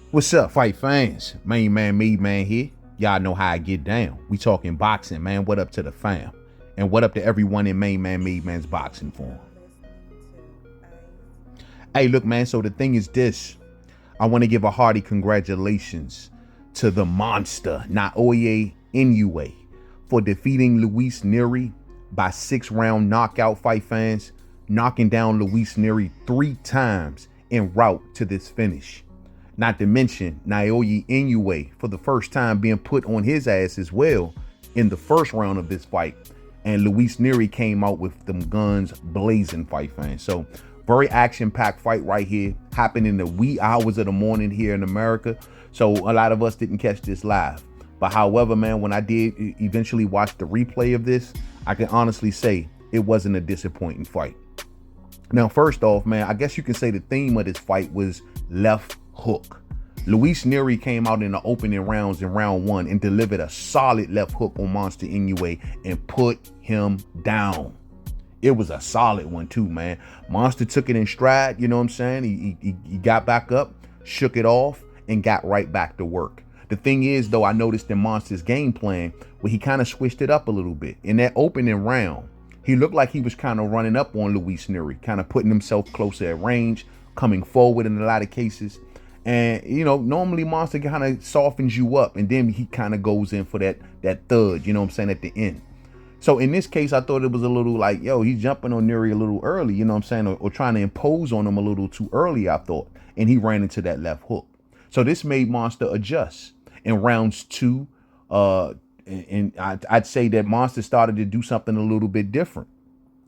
What's up, fight fans? Main man, Mademan here. Y'all know how I get down. We talking boxing, man. What up to the fam? And what up to everyone in Main Man, Mademan's boxing form? Hey, look, man. So the thing is this. I want to give a hearty congratulations to the monster, Naoya Inoue, for defeating Luis Niery by 6-round knockout, fight fans, knocking down Luis Niery 3 times en route to this finish. Not to mention Naoya Inoue for the first time being put on his ass as well in the first round of this fight. And Luis Niery came out with them guns blazing, fight fans. So very action-packed fight right here. Happened in the wee hours of the morning here in America. So a lot of us didn't catch this live. But however, man, when I did eventually watch the replay of this, I can honestly say it wasn't a disappointing fight. Now, first off, man, I guess you can say the theme of this fight was left hook. Luis Niery came out in the opening rounds in round 1 and delivered a solid left hook on Monster Inoue and put him down. It was a solid one too, man. Monster took it in stride, you know what I'm saying? He got back up, shook it off, and got right back to work. The thing is, though, I noticed in Monster's game plan where he kind of switched it up a little bit. In that opening round, he looked like he was kind of running up on Luis Niery, kind of putting himself closer at range, coming forward in a lot of cases. And, you know, normally Monster kind of softens you up and then he kind of goes in for that thud, you know what I'm saying, at the end. So in this case, I thought it was a little like, yo, he's jumping on Niery a little early, you know what I'm saying, or trying to impose on him a little too early, I thought. And he ran into that left hook. So this made Monster adjust. In rounds 2, and I'd say that Monster started to do something a little bit different.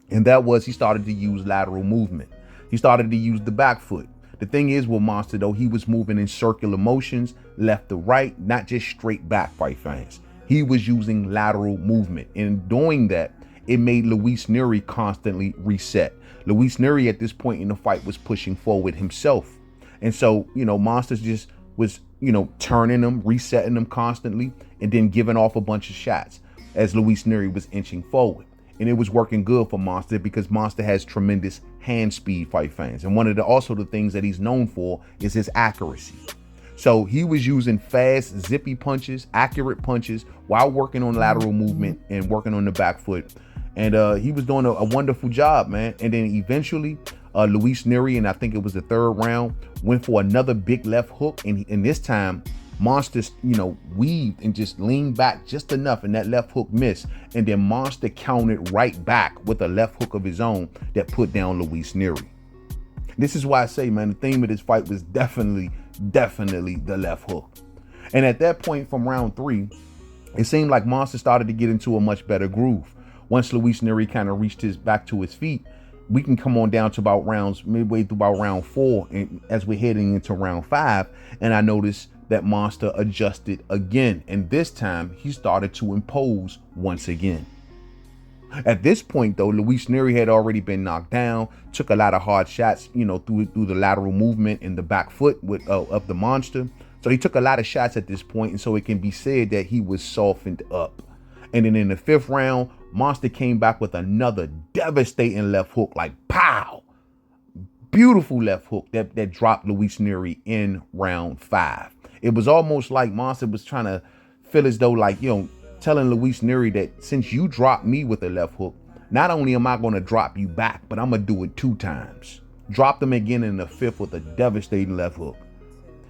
And that was he started to use lateral movement. He started to use the back foot. The thing is with Monster, though, he was moving in circular motions, left to right, not just straight back, fight fans. He was using lateral movement. In doing that, it made Luis Niery constantly reset. Luis Niery at this point in the fight was pushing forward himself. And so, you know, Monster just was, you know, turning them, resetting them constantly, and then giving off a bunch of shots as Luis Niery was inching forward. And it was working good for Monster because Monster has tremendous hand speed, fight fans. And one of the things that he's known for is his accuracy. So he was using fast, zippy punches, accurate punches while working on lateral movement and working on the back foot. And he was doing a wonderful job, man. And then eventually Luis Niery, and I think it was the 3rd round, went for another big left hook. And this time Monster, you know, weaved and just leaned back just enough, and that left hook missed. And then Monster countered right back with a left hook of his own that put down Luis Niery. This is why I say, man, the theme of this fight was definitely the left hook. And at that point from round 3, it seemed like Monster started to get into a much better groove. Once Luis Niery kind of reached back to his feet, we can come on down to about midway through about round 4, and as we're heading into round 5, and I noticed that Monster adjusted again, and this time he started to impose once again. At this point, though, Luis Niery had already been knocked down, took a lot of hard shots, you know, through the lateral movement and the back foot of the Monster. So he took a lot of shots at this point, and so it can be said that he was softened up. And then in the 5th round, Monster came back with another devastating left hook, like pow! Beautiful left hook that dropped Luis Niery in round 5. It was almost like Monster was trying to feel as though, like, you know, telling Luis Niery that since you dropped me with a left hook, not only am I going to drop you back, but I'm going to do it 2 times. Dropped him again in the 5th with a devastating left hook.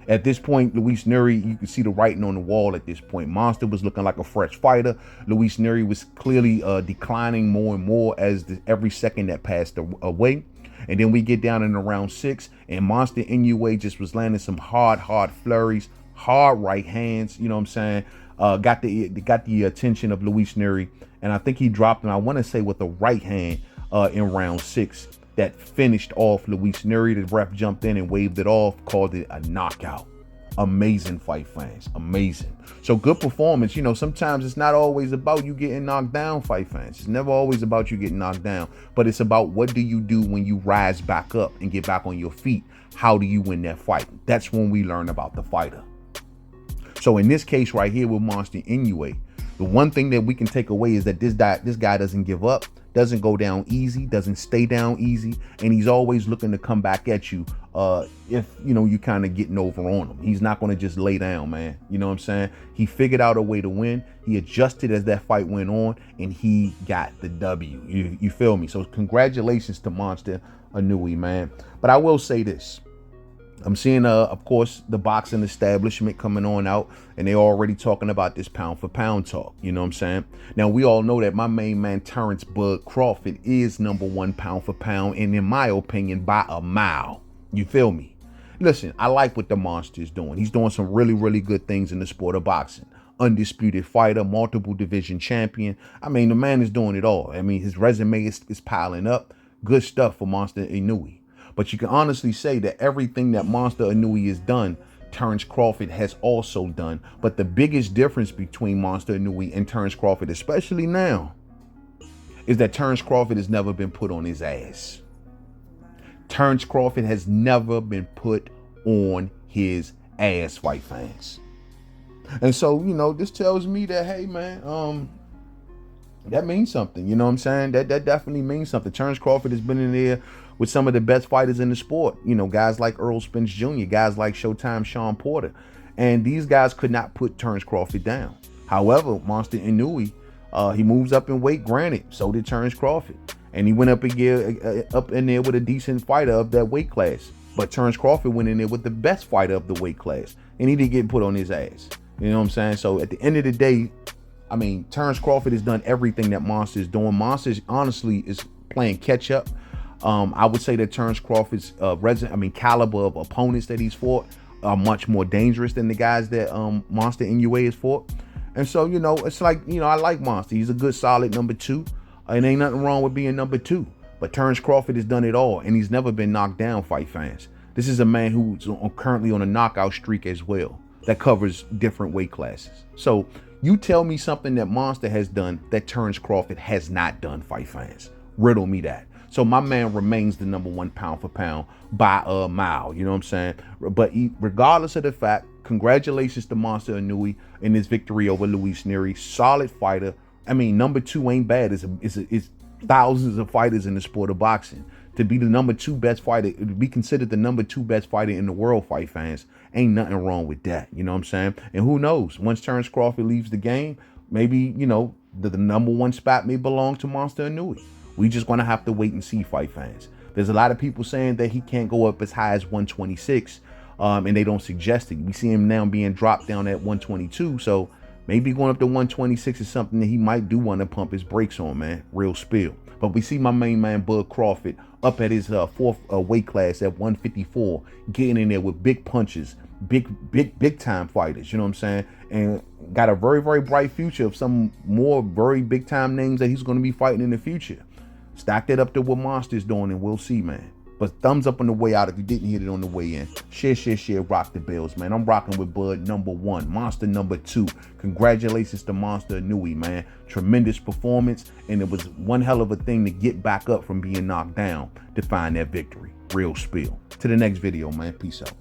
At this point, Luis Niery, you can see the writing on the wall at this point. Monster was looking like a fresh fighter. Luis Niery was clearly declining more and more as every second that passed away. And then we get down in round 6, and Monster Inoue just was landing some hard flurries, hard right hands, you know what I'm saying? Got the attention of Luis Niery, and I think he dropped him, I want to say, with the right hand in round 6 that finished off Luis Niery. The ref jumped in and waved it off, called it a knockout. Amazing fight, fans. Amazing. So good performance. You know, sometimes it's not always about you getting knocked down, fight fans. It's never always about you getting knocked down, but it's about what do you do when you rise back up and get back on your feet. How do you win that fight? That's when we learn about the fighter. So in this case right here with Monster Inoue, the one thing that we can take away is that this guy doesn't give up, doesn't go down easy, doesn't stay down easy, and he's always looking to come back at you if, you know, you kind of getting over on him. He's not going to just lay down, man. You know what I'm saying? He figured out a way to win. He adjusted as that fight went on, and he got the W. You feel me? So congratulations to Monster Inoue, man. But I will say this. I'm seeing, of course, the boxing establishment coming on out, and they're already talking about this pound for pound talk. You know what I'm saying? Now, we all know that my main man, Terrence Bud Crawford, is #1 pound for pound, and in my opinion, by a mile. You feel me? Listen, I like what the Monster is doing. He's doing some really, really good things in the sport of boxing. Undisputed fighter, multiple division champion. I mean, the man is doing it all. I mean, his resume is piling up. Good stuff for Monster Inoue. But you can honestly say that everything that Monster Inoue has done, Terrence Crawford has also done. But the biggest difference between Monster Inoue and Terrence Crawford, especially now, is that Terrence Crawford has never been put on his ass. Terrence Crawford has never been put on his ass, fight fans. And so, you know, this tells me that, hey, man, that means something. You know what I'm saying? That definitely means something. Terrence Crawford has been in there with some of the best fighters in the sport. You know, guys like Earl Spence Jr., guys like Showtime Sean Porter. And these guys could not put Terrence Crawford down. However, Monster Inoue, he moves up in weight, granted. So did Terrence Crawford. And he went up in there with a decent fighter of that weight class. But Terrence Crawford went in there with the best fighter of the weight class. And he didn't get put on his ass. You know what I'm saying? So at the end of the day, I mean, Terrence Crawford has done everything that Monster is doing. Monster honestly is playing catch up. I would say that Terrence Crawford's caliber of opponents that he's fought are much more dangerous than the guys that Monster Inoue has fought. And so, you know, it's like, you know, I like Monster. He's a good, solid #2. And ain't nothing wrong with being #2. But Terrence Crawford has done it all, and he's never been knocked down, fight fans. This is a man who's currently on a knockout streak as well that covers different weight classes. So you tell me something that Monster has done that Terrence Crawford has not done, fight fans. Riddle me that. So my man remains the #1 pound for pound by a mile. You know what I'm saying? But regardless of the fact, congratulations to Monster Inoue in his victory over Luis Niery. Solid fighter. I mean, #2 ain't bad. It's thousands of fighters in the sport of boxing. To be the #2 best fighter, to be considered the #2 best fighter in the world, fight fans, ain't nothing wrong with that. You know what I'm saying? And who knows? Once Terrence Crawford leaves the game, maybe, you know, the #1 spot may belong to Monster Inoue. We just gonna have to wait and see, fight fans. There's a lot of people saying that he can't go up as high as 126, and they don't suggest it. We see him now being dropped down at 122, so maybe going up to 126 is something that he might do want to pump his brakes on, man. Real spill. But we see my main man, Bud Crawford, up at his fourth weight class at 154, getting in there with big punches, big time fighters, you know what I'm saying? And got a very, very bright future of some more very big time names that he's going to be fighting in the future. Stack that up to what Monster's doing, and we'll see, man. But thumbs up on the way out if you didn't hit it on the way in. Share, rock the bells, man. I'm rocking with Bud #1, Monster #2. Congratulations to Monster Inoue, man. Tremendous performance, and it was one hell of a thing to get back up from being knocked down to find that victory. Real spill. To the next video, man. Peace out.